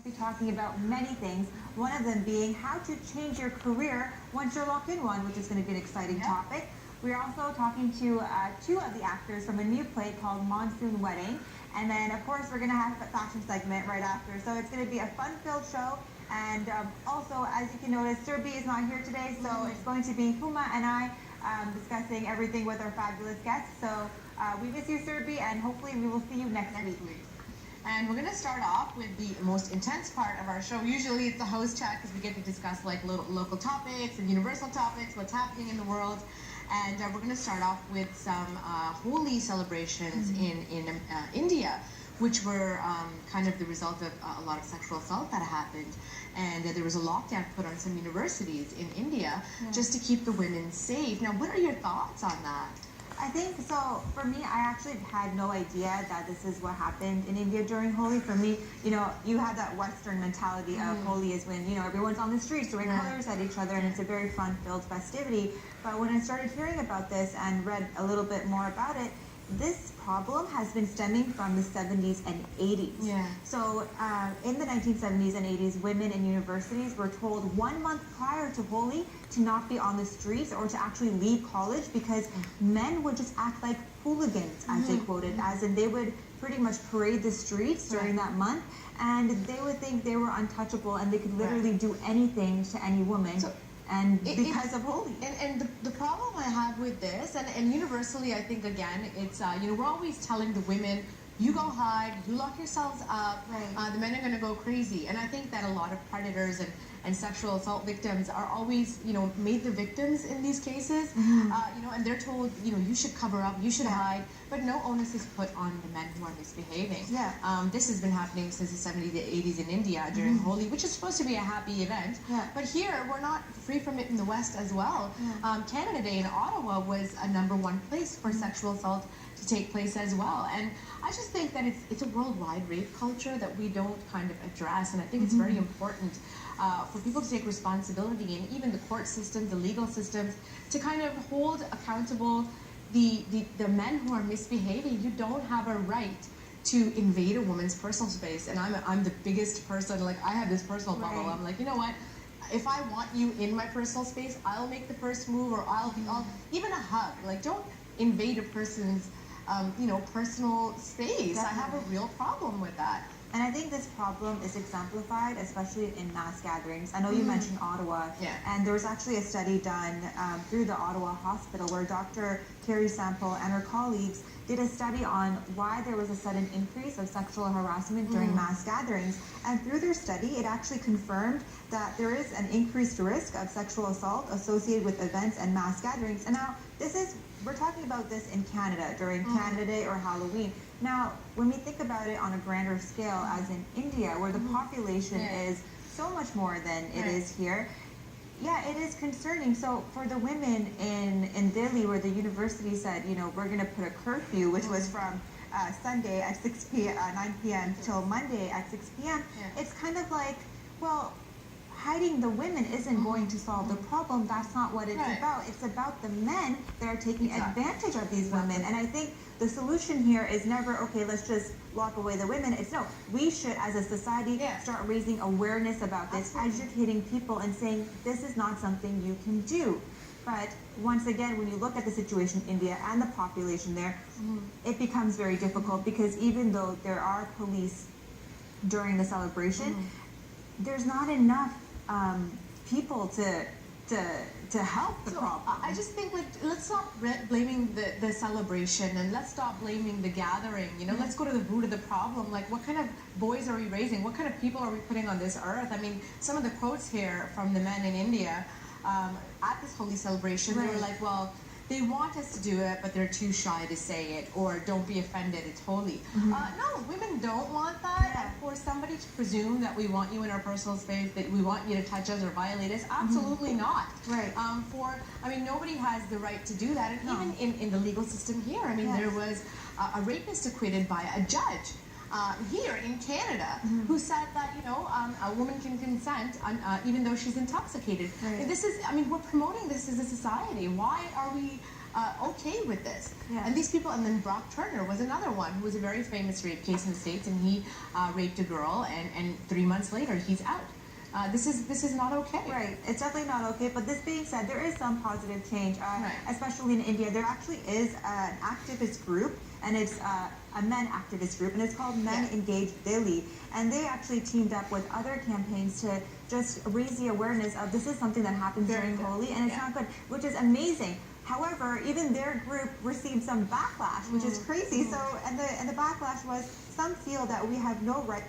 be talking about many things, one of them being how to change your career once you're locked in one, which is going to be an exciting topic. We're also talking to two of the actors from a new play called Monsoon Wedding. And then, of course, we're going to have a fashion segment right after. So it's going to be a fun-filled show. And also, as you can notice, Surbi is not here today, so it's going to be Huma and I discussing everything with our fabulous guests. So we miss you, Surbi, and hopefully we will see you next week. And we're going to start off with the most intense part of our show. Usually it's the host chat because we get to discuss like local topics and universal topics, what's happening in the world. And we're going to start off with some Holi celebrations in India, which were kind of the result of a lot of sexual assault that happened. And there was a lockdown put on some universities in India just to keep the women safe. Now, what are your thoughts on that? I think, so for me, I actually had no idea that this is what happened in India during Holi. For me, you know, you have that Western mentality of Holi is when, you know, everyone's on the streets throwing colors at each other and it's a very fun-filled festivity. But when I started hearing about this and read a little bit more about it, this problem has been stemming from the 70s and 80s. So in the 1970s and 80s, women in universities were told 1 month prior to Holi to not be on the streets or to actually leave college because men would just act like hooligans, as they quoted, as in they would pretty much parade the streets during that month, and they would think they were untouchable and they could literally do anything to any woman. And because of Holi. And the problem I have with this, and universally I think again, it's, you know, we're always telling the women, you go hide, you lock yourselves up, the men are going to go crazy. And I think that a lot of predators and sexual assault victims are always, you know, made the victims in these cases, you know, and they're told, you know, you should cover up, you should hide, but no onus is put on the men who are misbehaving. This has been happening since the 70s, the 80s in India during Holi, which is supposed to be a happy event, but here we're not free from it in the West as well. Canada Day in Ottawa was a #1 place for sexual assault to take place as well. And I just think that it's a worldwide rape culture that we don't kind of address, and I think it's very important for people to take responsibility, and even the court system, the legal systems, to kind of hold accountable the men who are misbehaving. You don't have a right to invade a woman's personal space, and I'm the biggest person, like I have this personal bubble. I'm like, you know what? If I want you in my personal space, I'll make the first move, or I'll even a hug. Like, don't invade a person's you know, personal space. I have a real problem with that. And I think this problem is exemplified, especially in mass gatherings. I know you mentioned Ottawa, and there was actually a study done through the Ottawa Hospital where Dr. Carrie Sample and her colleagues did a study on why there was a sudden increase of sexual harassment during mass gatherings. And through their study, it actually confirmed that there is an increased risk of sexual assault associated with events and mass gatherings. And now, we're talking about this in Canada during Canada Day or Halloween. Now, when we think about it on a grander scale, as in India, where the population is so much more than it is here, it is concerning. So for the women in Delhi, where the university said, you know, we're going to put a curfew, which was from Sunday at 9 p.m. till Monday at 6 p.m., it's kind of like, well, hiding the women isn't going to solve the problem. That's not what it's about. It's about the men that are taking advantage of these women. And I think the solution here is never, okay, let's just lock away the women. It's no, we should, as a society, start raising awareness about this, educating people and saying, this is not something you can do. But once again, when you look at the situation in India and the population there, it becomes very difficult because even though there are police during the celebration, there's not enough people to help the problem. I just think, like, let's stop blaming the celebration, and let's stop blaming the gathering. You know, let's go to the root of the problem. Like, what kind of boys are we raising? What kind of people are we putting on this earth? I mean, some of the quotes here from the men in India at this Holi celebration, they were like, well, they want us to do it, but they're too shy to say it, or don't be offended, it's Holi. No, women don't want that. And for somebody to presume that we want you in our personal space, that we want you to touch us or violate us, absolutely not. I mean, nobody has the right to do that. And even in the legal system here, I mean, there was a rapist acquitted by a judge here in Canada who said that, you know, a woman can consent even though she's intoxicated. This is, I mean, we're promoting this as a society. Why are we okay with this. Yeah. And these people, and then Brock Turner was another one who was a very famous rape case in the States, and he raped a girl, and 3 months later he's out. This is not okay. Right, it's definitely not okay. But this being said, there is some positive change, Right. especially in India. There actually is an activist group, and it's a men activist group, and it's called Men Engage Delhi. And they actually teamed up with other campaigns to just raise the awareness of this is something that happens during Holi, and it's not good, which is amazing. However, even their group received some backlash, which is crazy. So, and the backlash was some feel that we have no right